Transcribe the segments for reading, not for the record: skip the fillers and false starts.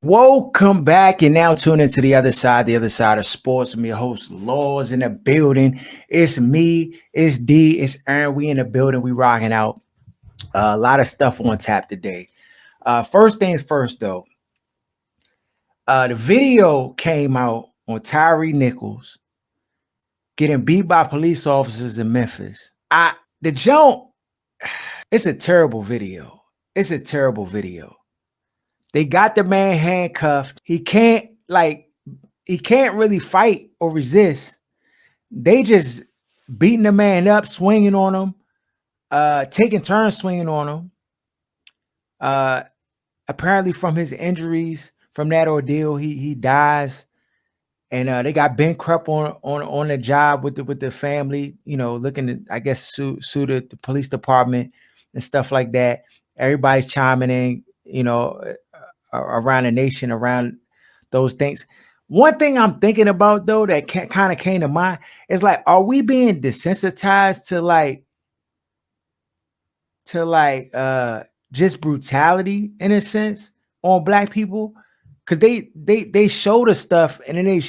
Welcome back. You're now tuned into the other side of sports. I'm your host, Laws in the building. It's me, it's D, it's Aaron. We in the building. We rocking out a lot of stuff on tap today. First things first, though. The video came out on Tyree Nichols getting beat by police officers in Memphis. The jump, it's a terrible video. It's a terrible video. They got the man handcuffed. He can't really fight or resist. They just beating the man up, swinging on him, taking turns swinging on him. Apparently from his injuries from that ordeal, he dies. And they got Ben Krupp on the job with the family, looking to, I guess, sue the police department and stuff like that. Everybody's chiming in, around the nation, around those things. One thing I'm thinking about, though, that kind of came to mind is like, are we being desensitized to just brutality in a sense on Black people? Because they show the stuff and then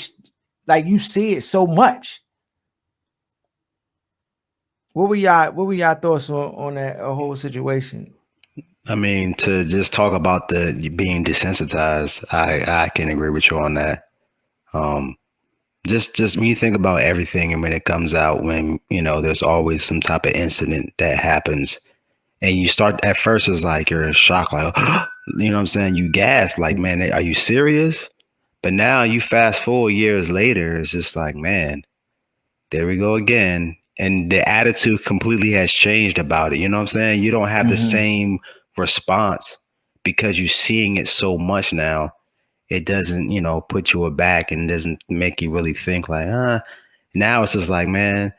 you see it so much. What were y'all thoughts on that whole situation? I mean, to just talk about the being desensitized, I can agree with you on that. Just when you think about everything and when it comes out, when there's always some type of incident that happens, and you start at first, it's like you're in shock, like what I'm saying, you gasp, like, man, are you serious? But now you fast forward years later, it's just like, man, there we go again, and the attitude completely has changed about it. You know what I'm saying? You don't have the same response because you're seeing it so much now. It doesn't, put you aback and doesn't make you really think like, now it's just like, man,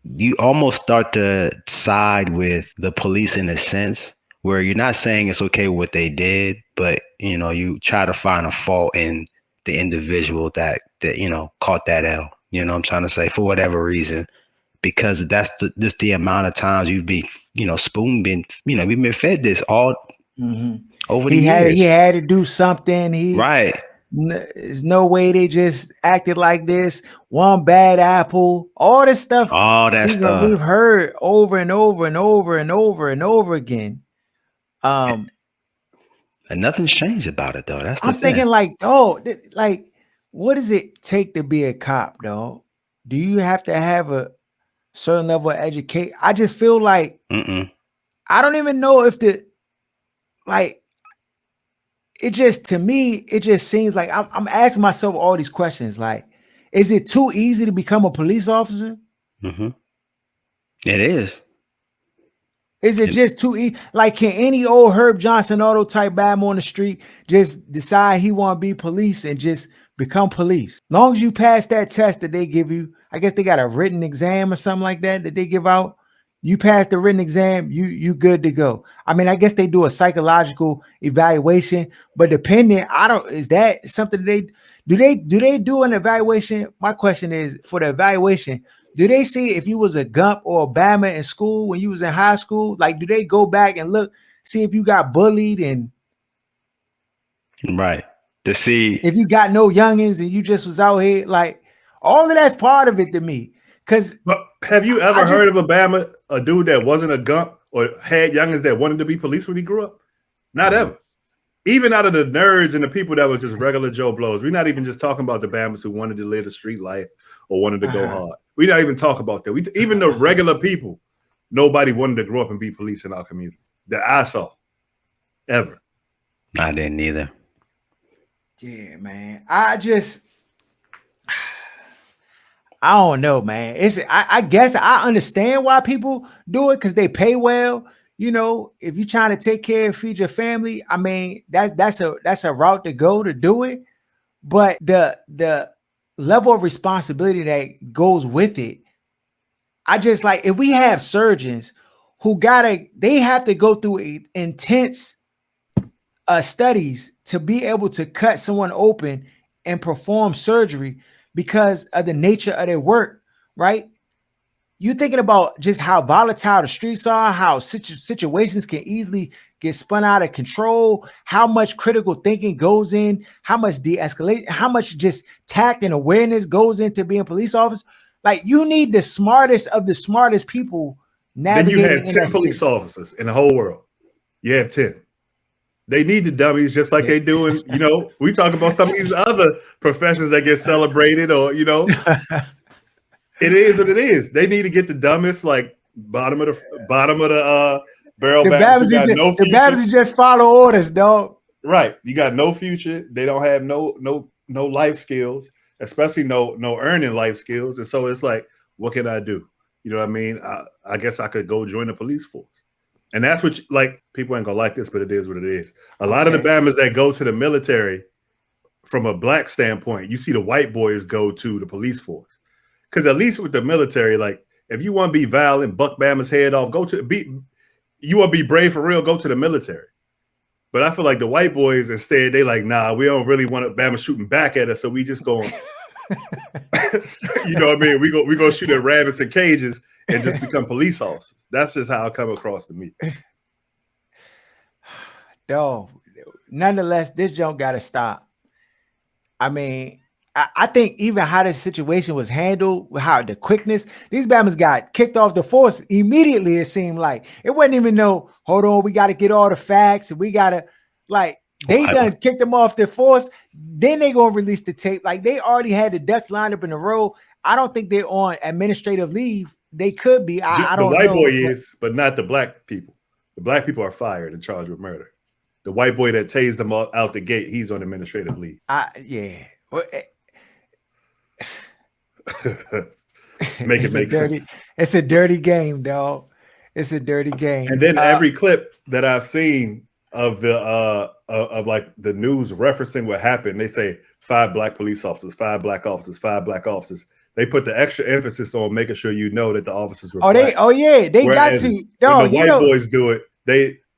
you almost start to side with the police in a sense where you're not saying it's okay what they did, but, you try to find a fault in the individual that caught that L. You know what I'm trying to say? For whatever reason, because that's just the amount of times you've been, we've been fed this all over the years. He had to do something. Right. There's no way they just acted like this. One bad apple, all this stuff. All that stuff we've heard over and over and over and over and over again. And nothing's changed about it, though. That's the thing. Thinking what does it take to be a cop, though? Do you have to have a certain level of education? I just feel like I don't even know if it just seems like I'm asking myself all these questions. Like, is it too easy to become a police officer? It is. Is it just too easy? Like, can any old Herb Johnson auto type bam on the street just decide he want to be police and just become police? Long as you pass that test that they give you, I guess they got a written exam or something like that they give out. You pass the written exam, you good to go. I mean, I guess they do a psychological evaluation, but is that something do they do an evaluation? My question is, for the evaluation, do they see if you was a Gump or a Bama in school when you was in high school? Like, do they go back and look, see if you got bullied and right to see if you got no youngins and you just was out here? Like, all of that's part of it to me. But have you ever heard of a dude that wasn't a Gump or had youngins that wanted to be police when he grew up? Not ever. Even out of the nerds and the people that were just regular Joe Blows. We're not even just talking about the Bamas who wanted to live the street life or wanted to go hard. We not even talk about that. Even the regular people, nobody wanted to grow up and be police in our community that I saw ever. I didn't either. Yeah, man. I don't know, man. I guess I understand why people do it because they pay well. If you're trying to take care and feed your family, I mean, that's a route to go to do it. But the level of responsibility that goes with it, I just like, if we have surgeons who they have to go through intense studies to be able to cut someone open and perform surgery because of the nature of their work, right? you thinking about just how volatile the streets are, how situations can easily get spun out of control, how much critical thinking goes in, how much de-escalate, how much just tact and awareness goes into being a police officer. Like, you need the smartest of the smartest people Then you navigating had in 10 that police space. officers in the whole world. You have 10. They need the dummies just like Yeah. they do in, we talk about some of these other professions that get celebrated or, it is what it is. They need to get the dumbest, like bottom of the barrel The batters who Babs got no the future. Babs just follow orders, dog. Right. You got no future. They don't have no life skills, especially no earning life skills. And so it's like, what can I do? You know what I mean? I guess I could go join the police force. And that's what, like, people ain't gonna like this, but it is what it is. A lot of the Bama's that go to the military, from a black standpoint, you see the white boys go to the police force. Because at least with the military, like, if you want to be violent, buck Bama's head off, you want to be brave for real, go to the military. But I feel like the white boys, instead, they like, nah, we don't really want Bama shooting back at us, so we just going, you know what I mean? We go shoot at rabbits and cages and just become police officers. That's just how it come across to me. No, nonetheless, this junk got to stop. I mean, I think even how this situation was handled, how the quickness, these Bama's got kicked off the force immediately. It seemed like it wasn't even no, hold on, we got to get all the facts and we got to, like, they done kicked them off their force. Then they gonna release the tape. Like, they already had the ducks lined up in a row. I don't think they're on administrative leave. They could be. I don't know. The white boy is, but not the black people. The black people are fired and charged with murder. The white boy that tased them out the gate, he's on administrative leave. Yeah. Make it make sense. It's a dirty game, dog. It's a dirty game. And then every clip that I've seen of the of like the news referencing what happened, they say 5 black police officers, 5 black officers, 5 black officers. They put the extra emphasis on making sure you know that the officers were black. They Whereas got to. No, when the white boys do it,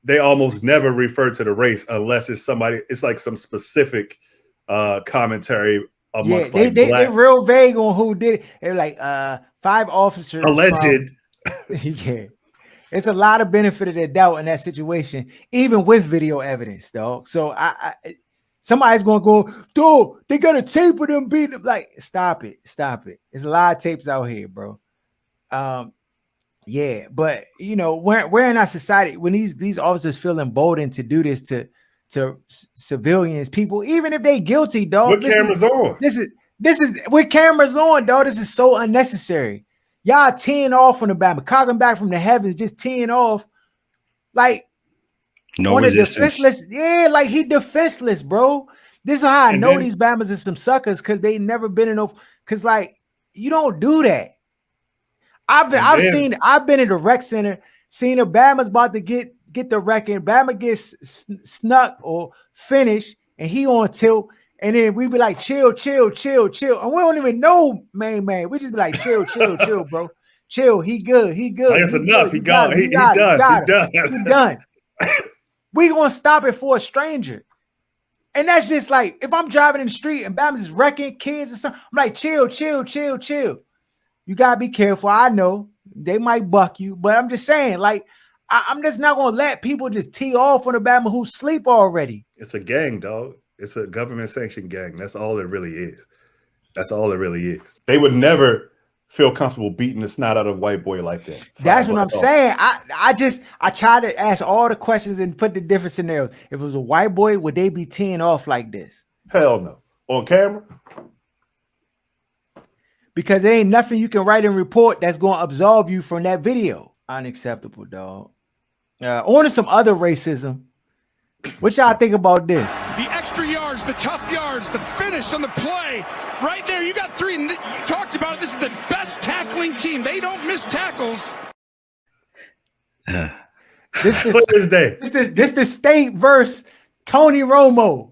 they almost never refer to the race unless it's somebody. It's like some specific commentary amongst they real vague on who did it. They're like 5 officers alleged. Yeah. It's a lot of benefit of the doubt in that situation, even with video evidence, dog. So somebody's gonna go, dude, they got a tape of them beating them. Like, stop it. There's a lot of tapes out here, bro. Yeah, but we're in our society when these officers feel emboldened to do this to civilians, people, even if they guilty, dog. With cameras on. This is with cameras on, dog. This is so unnecessary. Y'all teeing off on the Bama, cocking back from the heavens, just teeing off, like no resistance. Defenseless. Yeah, like he defenseless, bro. This is how I know these Bamas are some suckers, because they never been in no. Because, like, you don't do that. I've been at a rec center, seen a Bama's about to get the wreck, and Bama gets snuck or finished, and he on tilt. And then we be like, chill. And we don't even know, man. We just be like, chill, bro. Chill. He good. That's enough. He gone. He done. We gonna stop it for a stranger. And that's just like, if I'm driving in the street and Bama's is wrecking kids or something, I'm like, chill. You gotta be careful. I know they might buck you, but I'm just saying, like, I'm just not gonna let people just tee off on the Bama who sleep already. It's a gang, dog. It's a government-sanctioned gang. That's all it really is. They would never feel comfortable beating the snot out of a white boy like that. That's what I'm saying. I try to ask all the questions and put the different scenarios. If it was a white boy, would they be teeing off like this? Hell no. On camera? Because there ain't nothing you can write and report that's going to absolve you from that video. Unacceptable, dog. On to some other racism. What y'all think about this? The extra yards, the tough yards, the finish on the play. Right there, you got 3. You talked about it. This is the best tackling team. They don't miss tackles. This the state versus Tony Romo.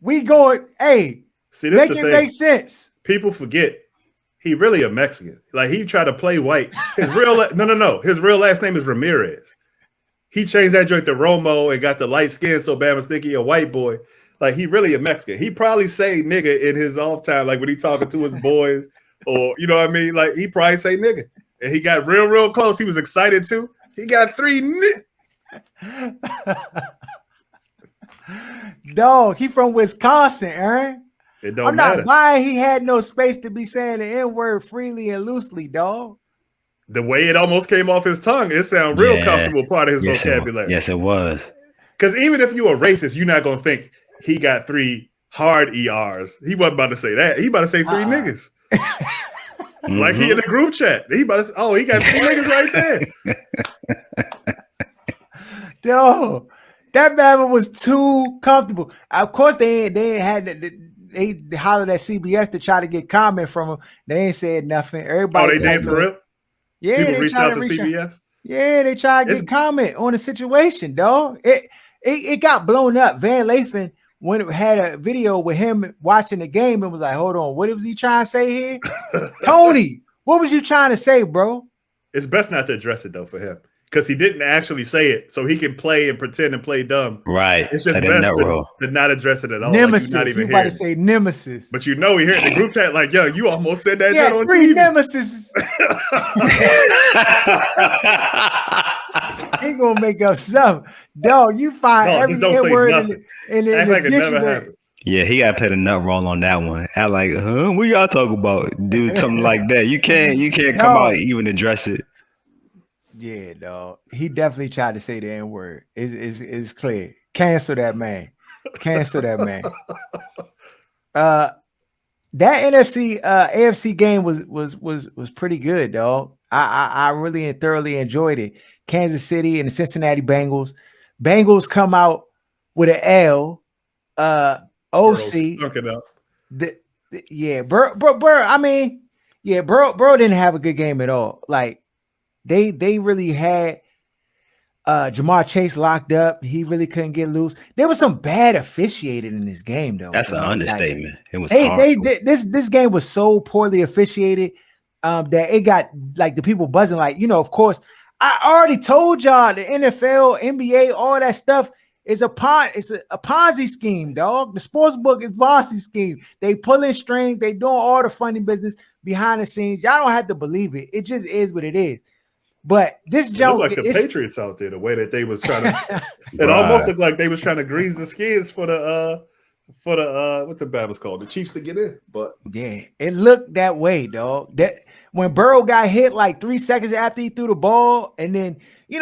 We going, hey, see, this make it make sense. People forget he really a Mexican. Like, he tried to play white. His real no. His real last name is Ramirez. He changed that joint to Romo and got the light skin so Bama's thinking he a white boy. Like, he really a Mexican. He probably say nigga in his off time, like when he talking to his boys, or, you know what I mean? Like, he probably say nigga. and he got real close. He was excited too. He got 3. Dog, he from Wisconsin, Aaron. It don't I'm matter. not buying he had no space to be saying the N-word freely and loosely, dog. The way it almost came off his tongue, it sounded real comfortable part of his vocabulary. Yes, it was. Because even if you're a racist, you're not going to think he got 3 hard ERs. He wasn't about to say that. He about to say 3 niggas. Like he in the group chat. He about to say, oh, he got 3 niggas right there. Yo, that man was too comfortable. Of course, they had they hollered at CBS to try to get comment from him. They ain't said nothing. Everybody, they did for real? Yeah, people they reached out to CBS. Yeah, they tried to get comment on the situation, dog. It got blown up. Van Lathan when it had a video with him watching the game and was like, hold on, what was he trying to say here? Tony, what was you trying to say, bro? It's best not to address it though for him. Because he didn't actually say it, so he can play and pretend and play dumb. Right. It's just best to not address it at all. Nemesis. Like, not even you about to say nemesis. But you know, he heard in the group chat like, yo, you almost said that shit on 3 TV. nemesis. He gonna make up something. Dog, you find every word in the like it never dictionary. happened. Yeah, he got to play the nut roll on that one. Act like, what y'all talking about? Do something like that. You can't come out and even address it. Yeah, dog. He definitely tried to say the N-word. It's clear. Cancel that man. Cancel that man. That NFC AFC game was pretty good, dog. I really and thoroughly enjoyed it. Kansas City and the Cincinnati Bengals. Bengals come out with an L. OC. Burrow. I mean, yeah, Burrow didn't have a good game at all. Like they really had Jamar Chase locked up. He really couldn't get loose. There was some bad officiating in this game, though. That's an understatement. Like, it was this game was so poorly officiated that it got like the people buzzing. Like, you know, of course, I already told y'all the NFL, NBA, all that stuff is a Ponzi scheme, dog. The sports book is Ponzi scheme. They pulling strings. They doing all the funny business behind the scenes. Y'all don't have to believe it. It just is what it is. But this jump, like the Patriots out there, the way that they was trying to, it almost looked like they was trying to grease the skins for the what's the bad was called, the Chiefs to get in. But yeah, it looked that way, dog. That when Burrow got hit like 3 seconds after he threw the ball, and then it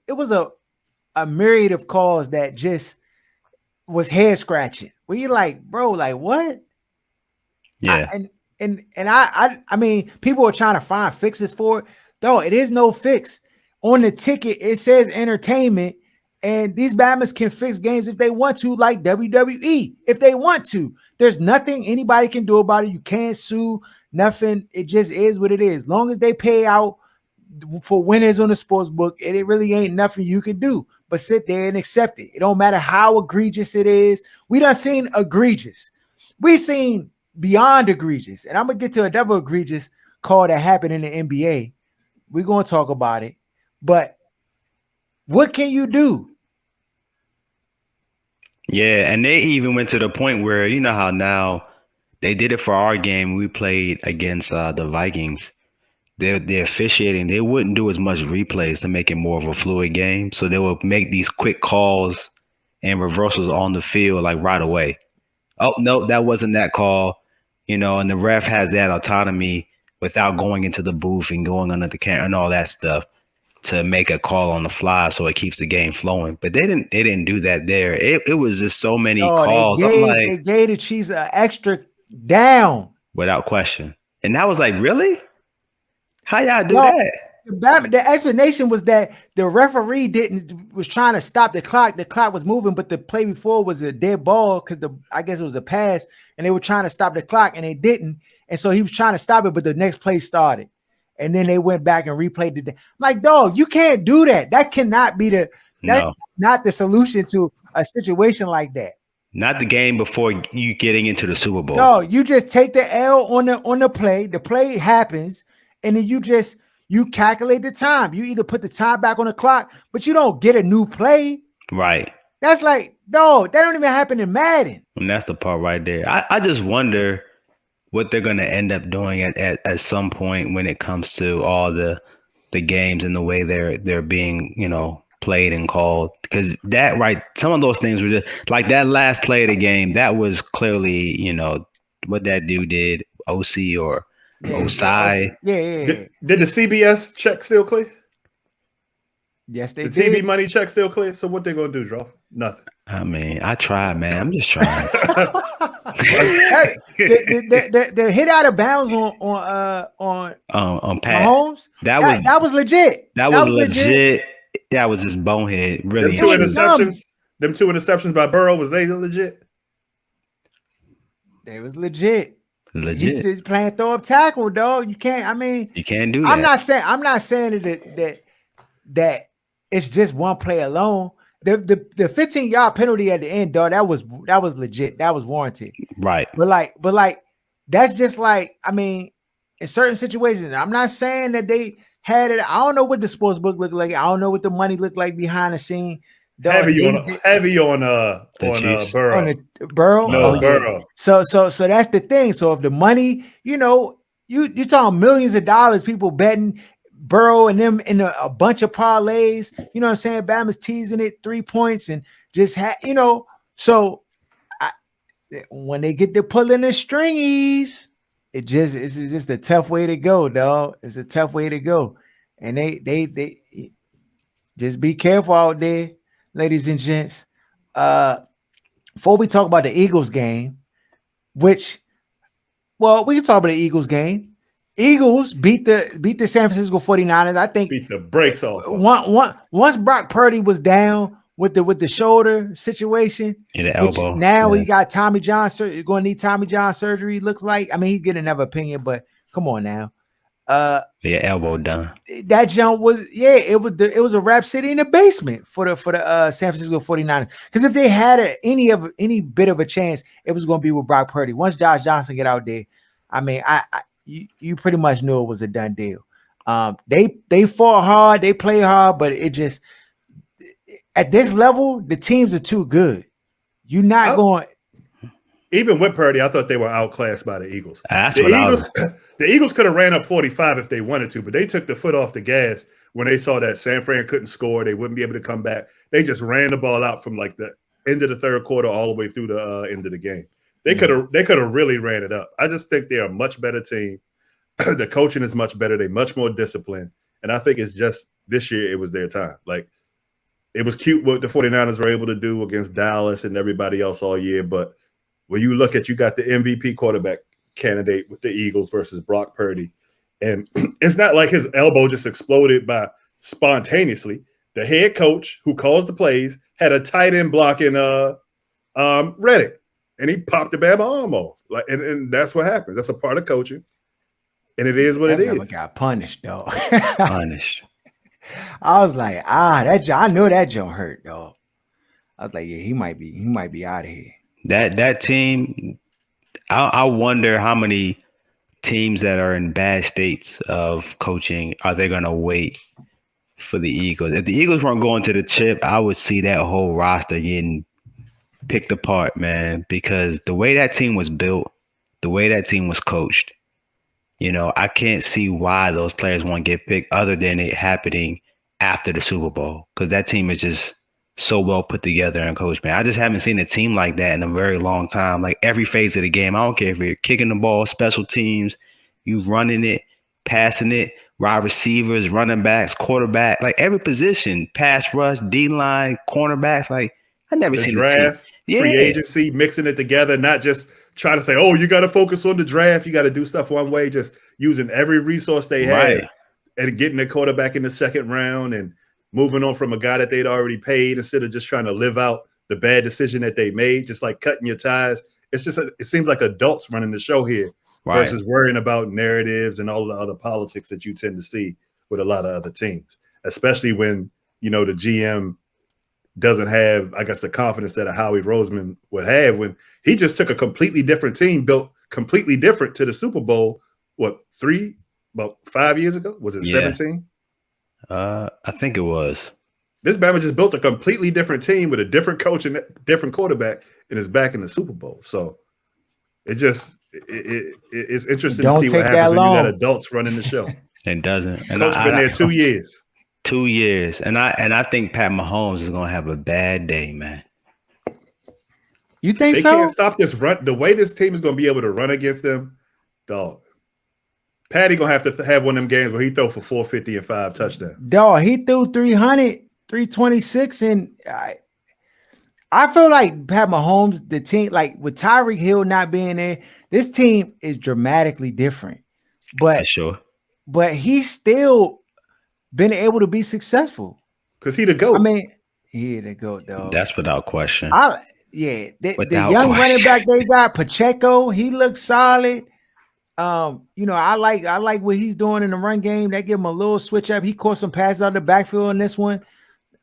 was a myriad of calls that just was head scratching. Where you're like, bro, like what? Yeah, I mean, people are trying to find fixes for it. Though it is no fix. On the ticket, it says entertainment, and these Batmans can fix games if they want to, like WWE, if they want to. There's nothing anybody can do about it. You can't sue, nothing. It just is what it is. As long as they pay out for winners on the sports book, it really ain't nothing you can do but sit there and accept it. It don't matter how egregious it is. We done seen egregious. We seen beyond egregious. And I'm going to get to another egregious call that happened in the NBA. We're going to talk about it, but what can you do? Yeah, and they even went to the point where, you know how now they did it for our game. We played against the Vikings. They're officiating. They wouldn't do as much replays to make it more of a fluid game. So they would make these quick calls and reversals on the field like right away. Oh, no, that wasn't that call. And the ref has that autonomy without going into the booth and going under the camera and all that stuff to make a call on the fly so it keeps the game flowing. But they didn't do that there. It was just so many calls. They gave the Chiefs an extra down. Without question. And that was like, really? How y'all do that? The explanation was that the referee was trying to stop the clock. The clock was moving, but the play before was a dead ball because I guess it was a pass, and they were trying to stop the clock, and they didn't. And so he was trying to stop it, but the next play started. And then they went back and replayed it. I'm like, dog, you can't do that. That cannot be not the solution to a situation like that. Not the game before you getting into the Super Bowl. No, you just take the L on the play. The play happens, and then you calculate the time. You either put the time back on the clock, but you don't get a new play. Right. That's like, no, that don't even happen in Madden. And that's the part right there. I just wonder what they're going to end up doing at some point when it comes to all the games and the way they're being, played and called. Because some of those things were just like that last play of the game. That was clearly, what that dude did, OC or Osai. Yeah. Did the CBS check still clear? Yes, they The did. TV money check still clear. So what they gonna do, Draw? Nothing. I mean, I tried, man. I'm just trying. Hey, the hit out of bounds on Pat. Mahomes. That was legit. That was legit. That was just bonehead. Really. Them two interceptions by Burrow, was they legit? They was legit. Legit. He's playing throw up tackle, dog. You can't. I mean, you can't do that. I'm not saying that it's just one play alone. The 15-yard penalty at the end, dog, that was legit. That was warranted. Right. But like that's just like, I mean, in certain situations, I'm not saying that they had it. I don't know what the sports book looked like. I don't know what the money looked like behind the scene. Dog, heavy on Burrow. On the Burrow? No, Burrow. Yeah. So that's the thing. So if the money, you talking millions of dollars, people betting Burrow and them in a bunch of parlays, you know what I'm saying? Bama's teasing it 3 points and just so when they get to pulling the stringies, it's just a tough way to go, dog. It's a tough way to go. And they just be careful out there, ladies and gents. Before we talk about the Eagles game, we can talk about the Eagles game. Eagles beat the San Francisco 49ers. I think beat the brakes off. Once Brock Purdy was down with the shoulder situation, and the elbow. Now he got Tommy John surgery. Going to need Tommy John surgery. Looks like. I mean, he's getting another opinion, but come on now. Elbow done. That jump was it was a rap city in the basement for the San Francisco 49ers. Because if they had any bit of a chance, it was going to be with Brock Purdy. Once Josh Johnson get out there, I mean, you pretty much knew it was a done deal. They fought hard, they played hard, but it just at this level, the teams are too good. You're not going. Even with Purdy, I thought they were outclassed by the Eagles. The Eagles could have ran up 45 if they wanted to, but they took the foot off the gas when they saw that San Fran couldn't score. They wouldn't be able to come back. They just ran the ball out from like the end of the third quarter all the way through the end of the game. They could have really ran it up. I just think they're a much better team. The coaching is much better. They're much more disciplined. And I think it's just this year it was their time. Like, it was cute what the 49ers were able to do against Dallas and everybody else all year. But when you look at, you got the MVP quarterback candidate with the Eagles versus Brock Purdy. And it's not like his elbow just exploded by spontaneously. The head coach who calls the plays had a tight end blocking Reddick. And he popped the Bama arm off. And that's what happens. That's a part of coaching. And it is what it is. Got punished, though. Punished. I was like, I know that joint hurt, though. I was like, yeah, he might be out of here. That team, I wonder how many teams that are in bad states of coaching are they going to wait for the Eagles? If the Eagles weren't going to the chip, I would see that whole roster getting picked apart, man, because the way that team was built, the way that team was coached, I can't see why those players won't get picked other than it happening after the Super Bowl, because that team is just so well put together and coached, man. I just haven't seen a team like that in a very long time. Like every phase of the game, I don't care if you're kicking the ball, special teams, you running it, passing it, wide receivers, running backs, quarterback, like every position, pass rush, D-line, cornerbacks. Like I never seen draft, free agency, mixing it together, not just trying to say, oh, you got to focus on the draft. You got to do stuff one way, just using every resource they had and getting the quarterback in the second round and moving on from a guy that they'd already paid instead of just trying to live out the bad decision that they made, just like cutting your ties. It's just, it seems like adults running the show here versus worrying about narratives and all the other politics that you tend to see with a lot of other teams, especially when, the GM doesn't have, I guess, the confidence that a Howie Roseman would have when he just took a completely different team, built completely different to the Super Bowl, about 5 years ago? Was it 17? I think it was. This Bama just built a completely different team with a different coach and different quarterback and is back in the Super Bowl. So it just, It's interesting to Don't see what take happens that when you got long. adults running the show. It doesn't. And Coach been there 2 years. 2 years, and I think Pat Mahomes is gonna have a bad day, man. You think They so? can't stop this run. The way this team is going to be able to run against them, dog. Patty going to have one of them games where he throw for 450 and 5 touchdowns. Dog, he threw 300, 326, and I feel like Pat Mahomes, the team, like with Tyreek Hill not being there, this team is dramatically different. For sure. But he's still been able to be successful. Because he the GOAT. I mean, he the GOAT, dog. That's without question. The young running back they got, Pacheco, he looks solid. I like what he's doing in the run game. That give him a little switch up. He caught some passes out of the backfield in this one.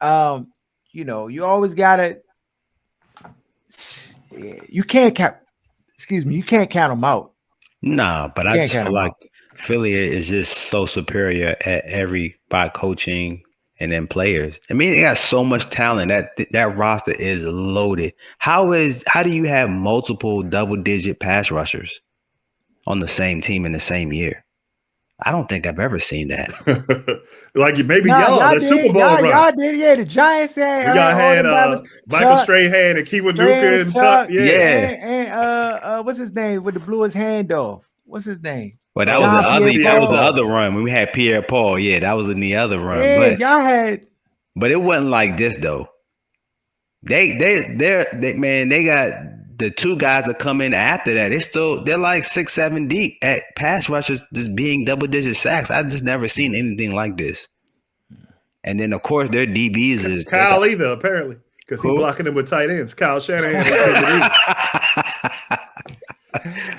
You always gotta. You can't count. You can't count them out. Nah, but I just feel like Philly is just so superior at by coaching and then players. I mean, they got so much talent. That roster is loaded. How do you have multiple double-digit pass rushers on the same team in the same year? I don't think I've ever seen that. Like maybe y'all the Super Bowl run. Y'all did, yeah. The Giants had Michael Strahan and Keewan Nuka and Tuck. Yeah. And what's his name with the bluest handoff? What's his name? Well, that was the other run when we had Pierre Paul. Yeah, that was in the other run. Yeah, y'all had. But it wasn't like this though. They got the two guys that come in after that. They're like 6-7 deep at pass rushers, just being double-digit sacks. I just never seen anything like this. And then of course their DBs is Kyle either apparently because he's blocking them with tight ends. Kyle Shanahan.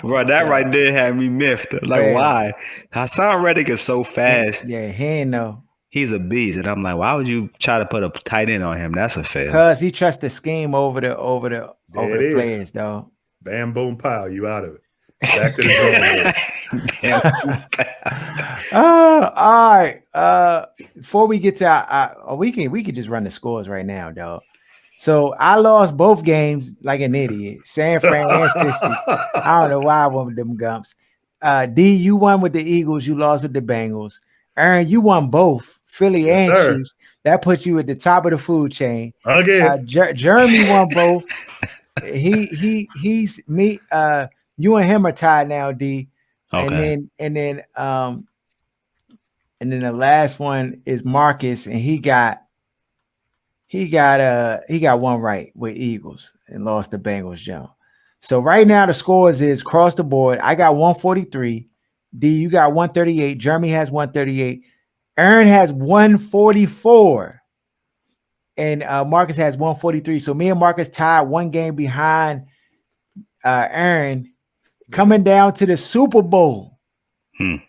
Bro, that right there had me miffed. Like, why? Hassan Reddick is so fast. Yeah, he ain't know. He's a beast, and I'm like, why would you try to put a tight end on him? That's a fail. Because he trusts the scheme over the players, though. Bam, boom, pow, you out of it. Back to the all right. Before we get to we can just run the scores right now, dog. So I lost both games like an idiot. San Fran and Cincinnati. I don't know why I went with them gumps. D, you won with the Eagles. You lost with the Bengals. Aaron, you won both. Philly and Chiefs. That puts you at the top of the food chain. Again. Jeremy won both. He's me. You and him are tied now, D. Okay. And then the last one is Marcus, and he got one right with Eagles and lost the Bengals, Joe. So right now the scores is across the board. I got 143. D, you got 138. Jeremy has 138. Aaron has 144. And Marcus has 143. So me and Marcus tied one game behind Aaron, coming down to the Super Bowl. Y'all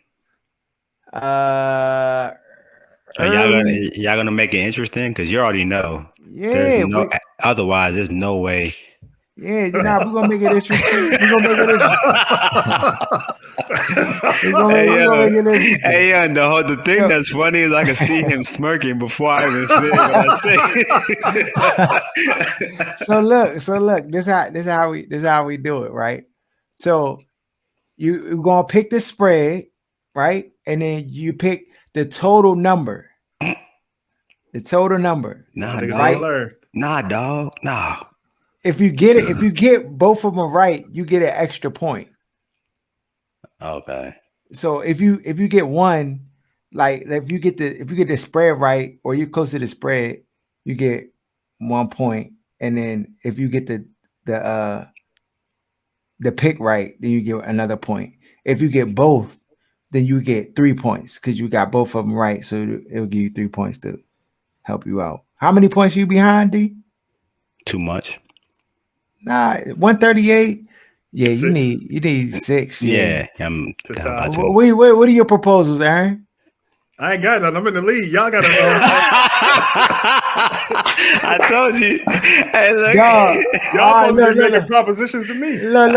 gonna make it interesting because you already know. Yeah. Otherwise, there's no way. Yeah, we're gonna make it interesting. The thing that's funny is I can see him smirking before I even say what I say. So look, this is how we do it, right? So you're gonna pick the spread, right? And then you pick the total number. The total number. Nah, dog. Nah. If you get both of them right, you get an extra point. Okay. So if you get one, like if you get the spread right or you're close to the spread, you get 1 point. And then if you get the pick right, then you get another point. If you get both, then you get 3 points because you got both of them right. So it'll give you 3 points to help you out. How many points are you behind, D? Too much. Nah, 138. Yeah, you need 6. Yeah, I'm. What are your proposals, Aaron? I ain't got nothing. I'm in the lead. Y'all got to I told you. Hey, look. Y'all supposed to be making propositions to me. Look.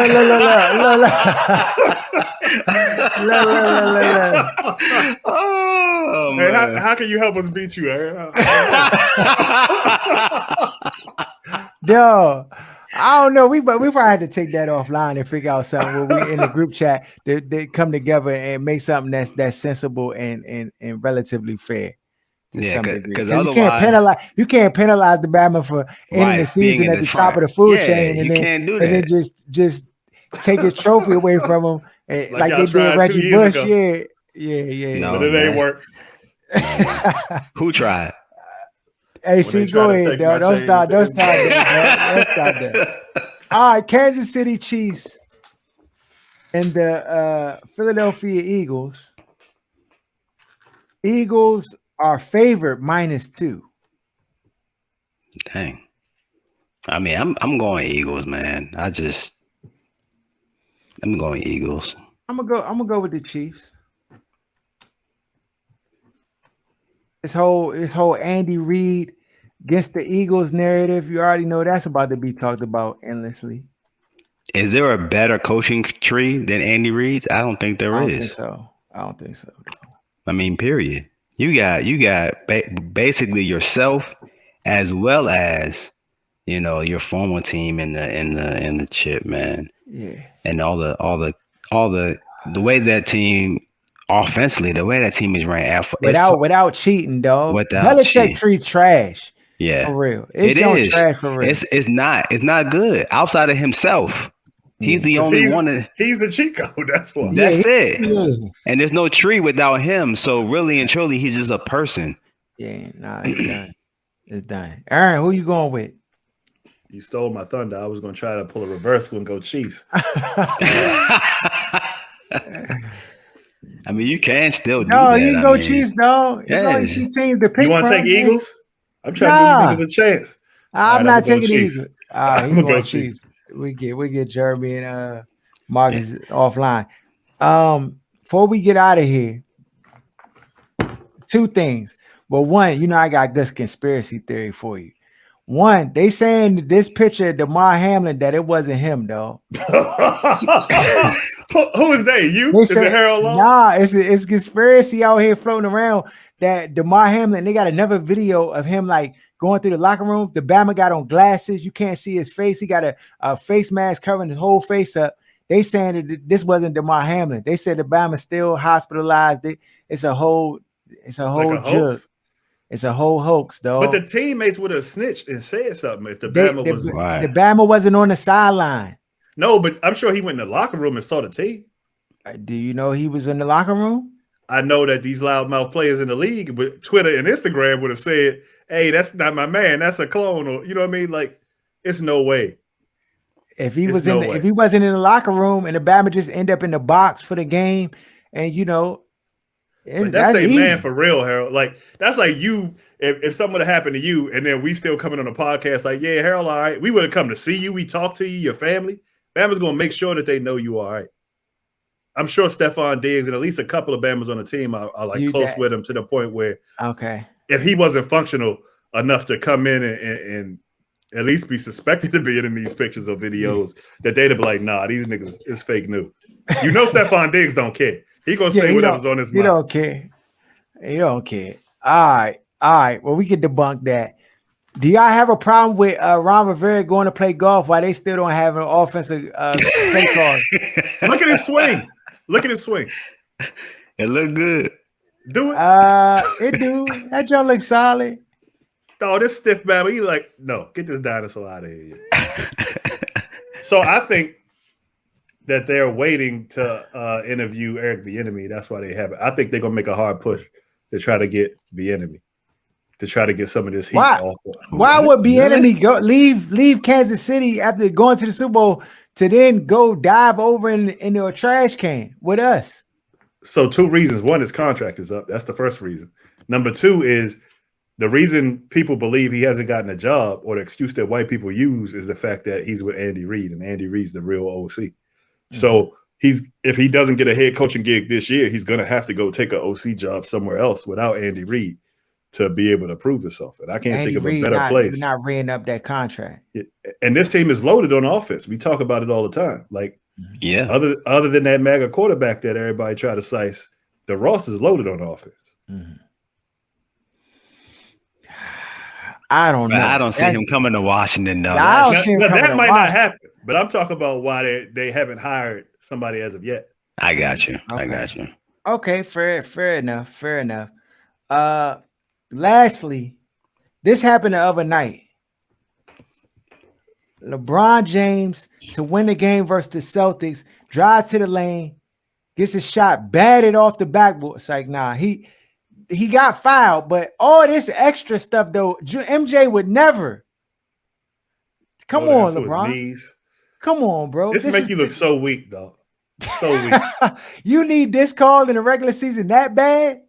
Oh, hey, how can you help us beat you, Aaron? Yo, I don't know. We probably had to take that offline and figure out something where we in the group chat they come together and make something that's sensible and relatively fair to some degree. Because Because otherwise, you can't penalize the Bama for ending the right, being season in at the the top front, of the food yeah, chain you can't do and then that. just take his trophy away from him and, Like like y'all they did tried 2 Reggie years Bush. ago. Yeah. No, But it ain't work. No. Who tried? Hey, When see, they go try to ahead, take my dog. Don't chain start. at the Don't end. start that, dog. Don't start that. All right, Kansas City Chiefs and the Philadelphia Eagles. Eagles are favored -2. Dang. I mean, I'm going Eagles, man. I'm going Eagles. I'm gonna go with the Chiefs. This whole Andy Reid against the Eagles narrative, you already know that's about to be talked about endlessly. Is there a better coaching tree than Andy Reid's? I don't think there I don't think is. so. I don't think so. I mean, period. You got basically yourself as well as your former team in the chip, man, Yeah. and the way that team offensively, the way that team is ran, Without cheating, dog. without Belichick cheating. tree trash. Yeah, For real. it It's young is. trash for real. It's not good outside of himself. He's Yeah. the 'Cause only one that. he's the cheat code. That's why. Yeah, That's it. yeah. And there's no tree without him. So really and truly, he's just a person. Yeah, nah, it's done. It's done. Aaron, who you going with? You stole my thunder. I was going to try to pull a reversal and go Chiefs. I mean, you can still do No, that. you can I go mean, Chiefs, dog. It's only yes. 2 teams to pick You want from. to take man. Eagles? I'm trying to give you niggas a chance. I'm All right, not I'm gonna go taking the Chiefs. Eagles. All right, I'm he gonna going go Chiefs. Chiefs. We get Jeremy and Marcus offline. Before we get out of here, 2 things. Well, one, I got this conspiracy theory for you. One, they saying that this picture of DeMar Hamlin that it wasn't him, dog. Who is they? You? They Is it say, Harold Long? nah, it's conspiracy out here floating around that DeMar Hamlin, they got another video of him like going through the locker room. The Bama got on glasses. You can't see his face. He got a face mask covering his whole face up. They saying that this wasn't DeMar Hamlin. They said the Bama still hospitalized. It's a whole Like a jug. hoax? It's a whole hoax, dog. But the teammates would have snitched and said something if the They- Bama the, was. Right. the Bama wasn't on the sideline. No, but I'm sure he went in the locker room and saw the team. Do you know he was in the locker room? I know that these loudmouth players in the league, but Twitter and Instagram would have said, "Hey, that's not my man. That's a clone." Or you know what I mean? Like, it's no way. If he There's was no in, way. if he wasn't in the locker room and the Bama just end up in the box for the game, and But that's a easy. man for real, Harold. Like that's like you. If something would have happened to you, and then we still coming on a podcast, like, yeah, Harold, all right, we would have come to see you. We talk to you, your family. Bama's gonna make sure that they know you all right. I'm sure Stephon Diggs and at least a couple of Bama's on the team are like close with him to the point where if he wasn't functional enough to come in and at least be suspected to be in these pictures or videos, that they'd be like, nah, these niggas is fake news. Stephon Diggs don't care. He gonna say whatever's on his mind. He don't care. He don't care. All right. Well, we can debunk that. Do y'all have a problem with Ron Rivera going to play golf while they still don't have an offensive play call? Look at his swing. Look at his swing. It looked good. Do it. It do. That joint looks solid. Oh, this stiff Bama. He like, no, get this dinosaur out of here. So I think that they're waiting to interview Eric Bieniemy. That's why they have it. I think they're gonna make a hard push to try to get Bieniemy, to try to get some of this heat off. Why would Bieniemy go leave Kansas City after going to the Super Bowl to then go dive over into a trash can with us? So 2 reasons. One, his contract is up. That's the first reason. Number 2 is the reason people believe he hasn't gotten a job, or the excuse that white people use, is the fact that he's with Andy Reid, and Andy Reid's the real OC. So if he doesn't get a head coaching gig this year, he's going to have to go take an OC job somewhere else without Andy Reid to be able to prove himself. And I can't think of a better place. Not reading up that contract. And this team is loaded on offense. We talk about it all the time. Like, yeah. Other than that MAGA quarterback that everybody try to slice, the roster is loaded on offense. Mm-hmm. I don't But know. I don't see him coming to Washington though. I don't Now, see him now coming that to might not Washington. happen, but I'm talking about why they haven't hired somebody as of yet. I got you. I Okay. got you. Okay, fair enough. Lastly, this happened the other night. LeBron James to win the game versus the Celtics drives to the lane, gets a shot batted off the backboard. It's like, nah, he got fouled, but all this extra stuff though, MJ would never. Come Go down on, to his LeBron. knees. Come on, bro. This make you look so weak, though. So weak. You need this call in the regular season that bad?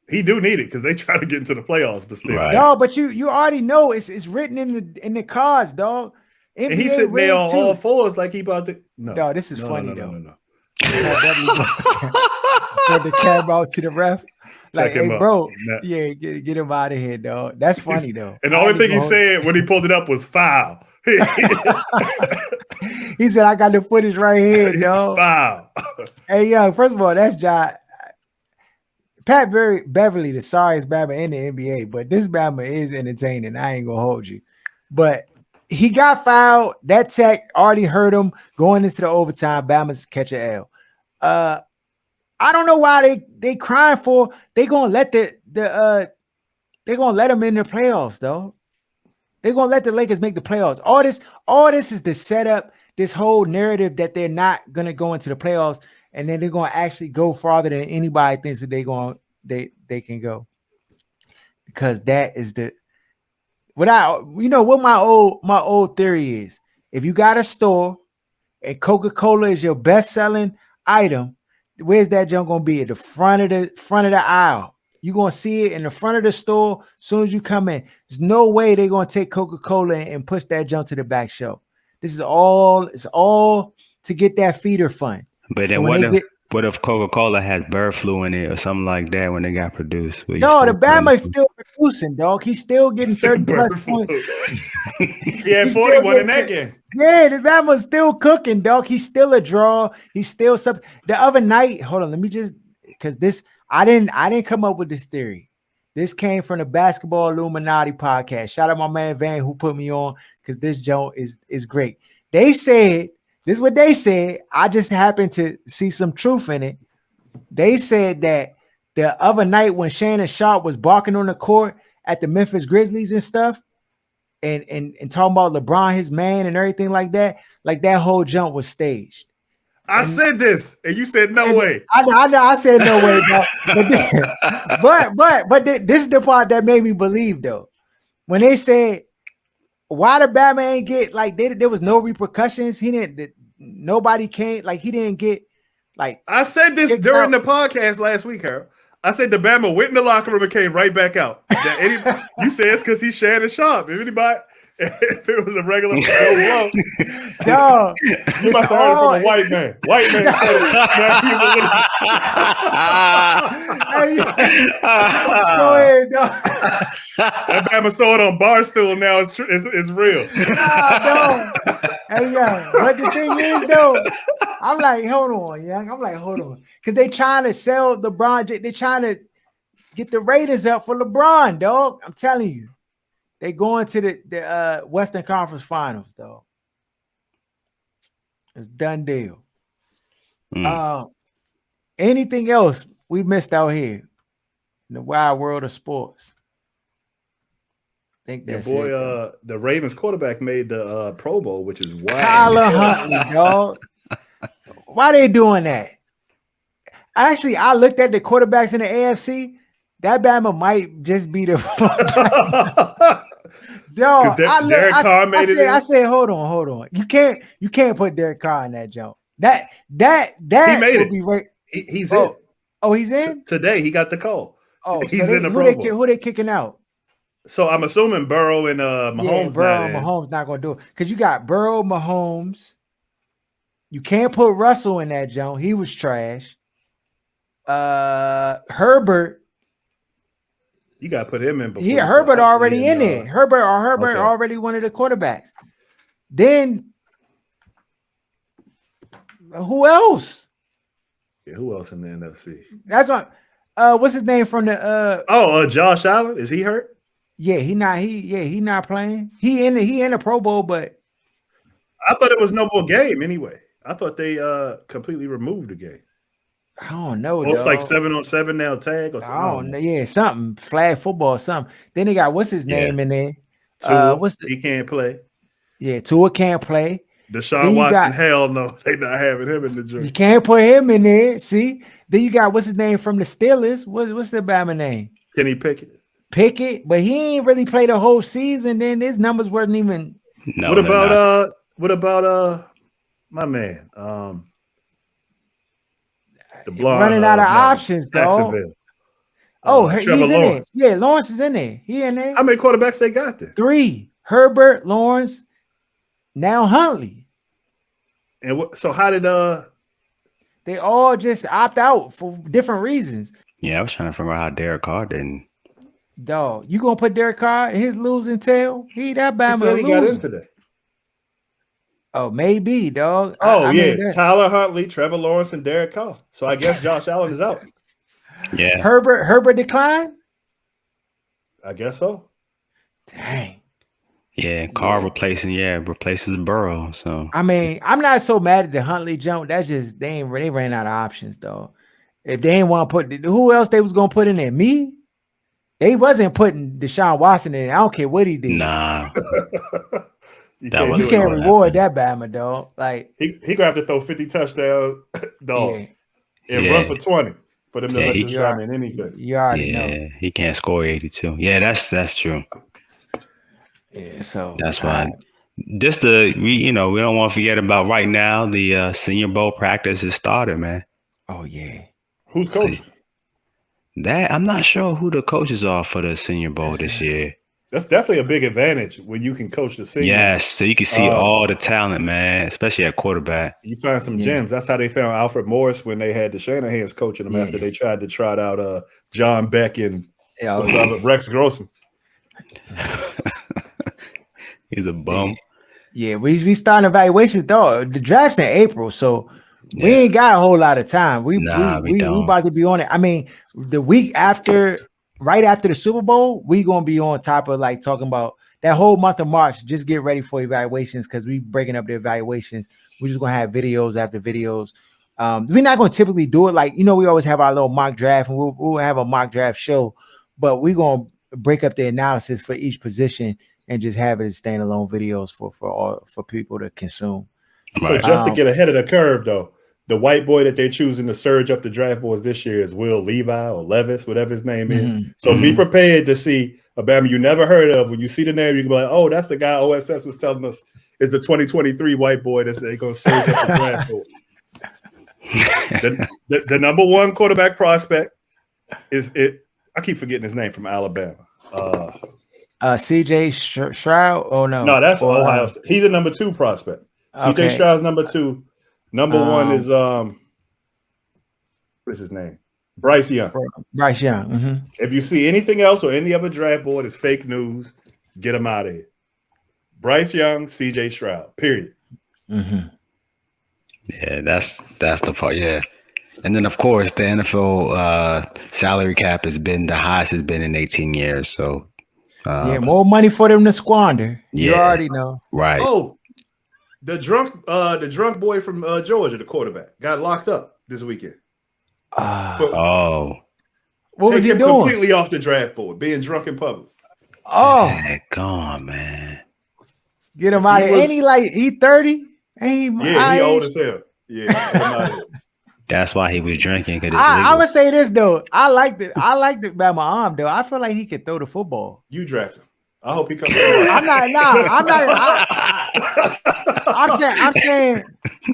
He do need it because they try to get into the playoffs, but still. Right. Dog, but you already know it's written in the cards, dog. NBA And he sitting there on too. all fours like he about to. No, Dog, this is funny though. No. Put the camera out to the ref. Like, Check him hey, out. bro, Nah. yeah, get him out of here, dog. That's funny though. And the only thing he said when he pulled it up was foul. He said, "I got the footage right here, dog." Foul. Hey, yo, first of all, that's Pat Beverly, the sorriest Bama in the NBA, but this Bama is entertaining. I ain't gonna hold you, but he got fouled. That tech already hurt him going into the overtime. Bama's catch a L. I don't know why they crying for. They gonna let they gonna let them in the playoffs though. They're gonna let the Lakers make the playoffs. All this is the setup. This whole narrative that they're not gonna go into the playoffs, and then they're gonna actually go farther than anybody thinks that they can go. Because that is what my old theory is. If you got a store and Coca-Cola is your best-selling item, where's that junk gonna be? At the front of the aisle. You're gonna see it in the front of the store as soon as you come in. There's no way they're gonna take Coca-Cola and push that junk to the back shelf. It's all to get that feeder fund. But then what if Coca-Cola has bird flu in it or something like that when they got produced? No, the Bama is still producing, dog. He's still getting 30 plus points. He had 41 in that game. Yeah, the Bama's still cooking, dog. He's still a draw. He's still something. The other night, hold on, let me just because this I didn't come up with this theory. This came from the Basketball Illuminati podcast. Shout out my man Van who put me on because this joke is great. They said, this is what they said. I just happened to see some truth in it. They said that the other night when Shannon Sharp was barking on the court at the Memphis Grizzlies and stuff, and talking about LeBron, his man, and everything like that whole jump was staged. I said this, and you said no way. I know. I said no way, but this is the part that made me believe though. When they said why the Batman ain't get there was no repercussions. Nobody came. He didn't get I said this during the podcast last week, Harold. I said the Bama went in the locker room and came right back out. You said it's because he's Shannon Sharp. If it was a regular blow, dog, you must have heard it from a white man. White man said it. Go ahead, dog. That Bama saw it on Barstool now. It's real. Hey, yeah. But the thing is, though, I'm like, hold on, young. I'm like, hold on. Because they trying to sell LeBron. They're trying to get the ratings up for LeBron, dog. I'm telling you. They going to the Western Conference Finals, dog. It's done deal. Anything else we missed out here in the wild world of sports? I think that's your boy, it, the Ravens quarterback made the Pro Bowl, which is wild. Tyler Huntley, dog. Why they doing that? Actually, I looked at the quarterbacks in the AFC. That Bama might just be the Yo, Derek Carr made it. I said, hold on. You can't put Derek Carr in that jump. That he made it. Be right. He's in. Oh, he's in? Today he got the call. Oh, he's so in the Pro Bowl. Who they kicking out? So I'm assuming Burrow and Mahomes. Burrow and Mahomes not gonna do it. Because you got Burrow, Mahomes. You can't put Russell in that jump. He was trash. Herbert. You got to put him in before. Herbert already in there. Herbert already one of the quarterbacks. Then who else? Yeah, who else in the NFC? That's what. What's his name from the? Josh Allen. Is he hurt? Yeah, he not playing. He in the Pro Bowl, but I thought it was no more game anyway. I thought they completely removed the game. I don't know, Oh, it's like dog. 7-on-7 now tag or something. I don't know. Yeah, something flag football, or something. Then they got what's his Yeah. name in there? Tua, What's the he can't play. Tua can't play. Deshaun Then you Watson, got hell no, they not having him in the you joint. can't put him in there. See, then you got what's his name from the Steelers? What's the Bama name? Kenny Pickett. Pickett, but he ain't really played a whole season. Then his numbers weren't even. No, What they're not. about my man? The blonde Running out of man, options, dog. Jacksonville. Oh, Trevor he's in there. Lawrence. Yeah, Lawrence is in there. He in there. How many quarterbacks they got there? 3. Herbert, Lawrence, now Huntley. And so how did They all just opt out for different reasons. Yeah, I was trying to figure out how Derek Carr didn't. Dog, you gonna put Derek Carr in his losing tail? He that he Bama said he got in loser. today? Oh, maybe, dog. Oh, I yeah. mean, Tyler Huntley, Trevor Lawrence, and Derek Carr. So I guess Josh Allen is out. Yeah. Herbert declined. I guess so. Dang. Yeah, Carr replaces Burrow. So I mean, I'm not so mad at the Huntley jump. That's just they ran out of options, though. If they didn't want to put who else they was gonna put in there? Me? They wasn't putting Deshaun Watson in there. I don't care what he did. nah, You That can't, was- You do can't it. reward that Bama, dog. Like, He gonna have to throw 50 touchdowns, dog, yeah, and Yeah. run for 20 for them to Yeah, let he- this guy in anything. you already know. yeah, he can't score 82. Yeah, that's true. Yeah, so That's why. Just we don't want to forget about right now. The Senior Bowl practice has started, man. Oh yeah. Who's coaching? That I'm not sure who the coaches are for the Senior Bowl this year. That's definitely a big advantage when you can coach the seniors. Yes, so you can see all the talent, man, especially at quarterback. You find some Yeah. gems. That's how they found Alfred Morris when they had the Shanahan's coaching them after they tried to trot out John Beck and Yeah, what's the other, Rex Grossman. He's a bum. Yeah, we starting evaluations, dog. The draft's in April, so we Yeah. ain't got a whole lot of time. We don't. about to be on it. I mean, the week after, right after the Super Bowl, we gonna be on top of like talking about that whole month of March. Just get ready for evaluations because we breaking up the evaluations. We're just gonna have videos after videos. We're not gonna typically do it like we always have our little mock draft, and we'll have a mock draft show, but we're gonna break up the analysis for each position and just have it as standalone videos for people to consume. So Right. just to get ahead of the curve, though, the white boy that they're choosing to surge up the draft boards this year is Will Levi or Levis, whatever his name is. So be prepared to see a Bama you never heard of. When you see the name, you can be like, oh, that's the guy OSS was telling us is the 2023 white boy that's they're going to surge up the draft boards. The number one quarterback prospect is it. I keep forgetting his name from Alabama. CJ Stroud. Oh no, that's Ohio State. He's the number 2 prospect. CJ Stroud's number 2. Number 1 is what's his name? Bryce Young. Bryce Young. Mm-hmm. If you see anything else or any other draft board is fake news, get them out of here. Bryce Young, CJ Stroud. Period. Mm-hmm. Yeah, that's the part. Yeah, and then of course the NFL salary cap has been the highest it's been in 18 years. So more money for them to squander. You Yeah. already know. right. Oh, the drunk boy from Georgia, the quarterback, got locked up this weekend. Oh, What was he him doing? completely off the draft board, being drunk in public. Oh, gone, man. get him out of here. was- Ain't he like he 30? Ain't he? Yeah, he old as hell. Yeah, get him out of here. That's why he was drinking. Cause I would say this though. I like the Bama arm though. I feel like he could throw the football. You draft him. I hope he comes. I'm not.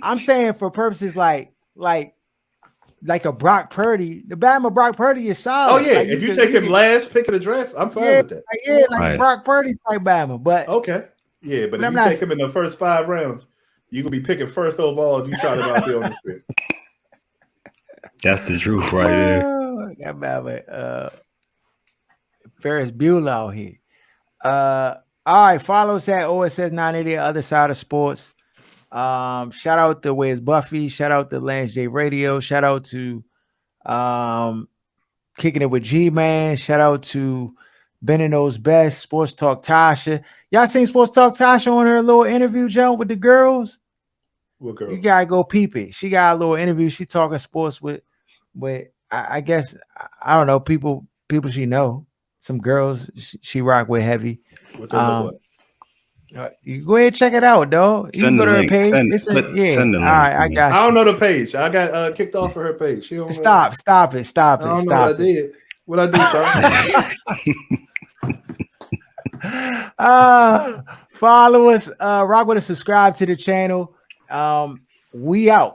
I'm saying for purposes like a Brock Purdy. The Bama Brock Purdy is solid. Oh yeah, Like, if you take him last pick of the draft, I'm fine with that. like Right. Brock Purdy type Bama. But Okay, yeah, but But if I'm you not- take him in the first 5 rounds, you can be picking first overall if you try to out there on the field. that's the truth right there. that Bama, Ferris Bueller out here. All right, follow us at OSS 980 Other Side of Sports. Shout out to Where's Buffy, shout out to Lance J Radio, shout out to Kicking It with G Man, shout out to Ben and Those Best, Sports Talk Tasha. Y'all seen Sports Talk Tasha on her little interview, Joe, with the girls? What girl? You gotta go peep it. She got a little interview. She talking sports with I guess I don't know people she know. Some girls she rock with heavy. What they look like? You go ahead and check it out, though. You Send can go the to her link. page. Send Yeah. the All link. right, I man. got you. I don't know the page. I got kicked off of her page. She don't Stop it. I don't know what I did. What I do, follow us, rock with us, subscribe to the channel. We out.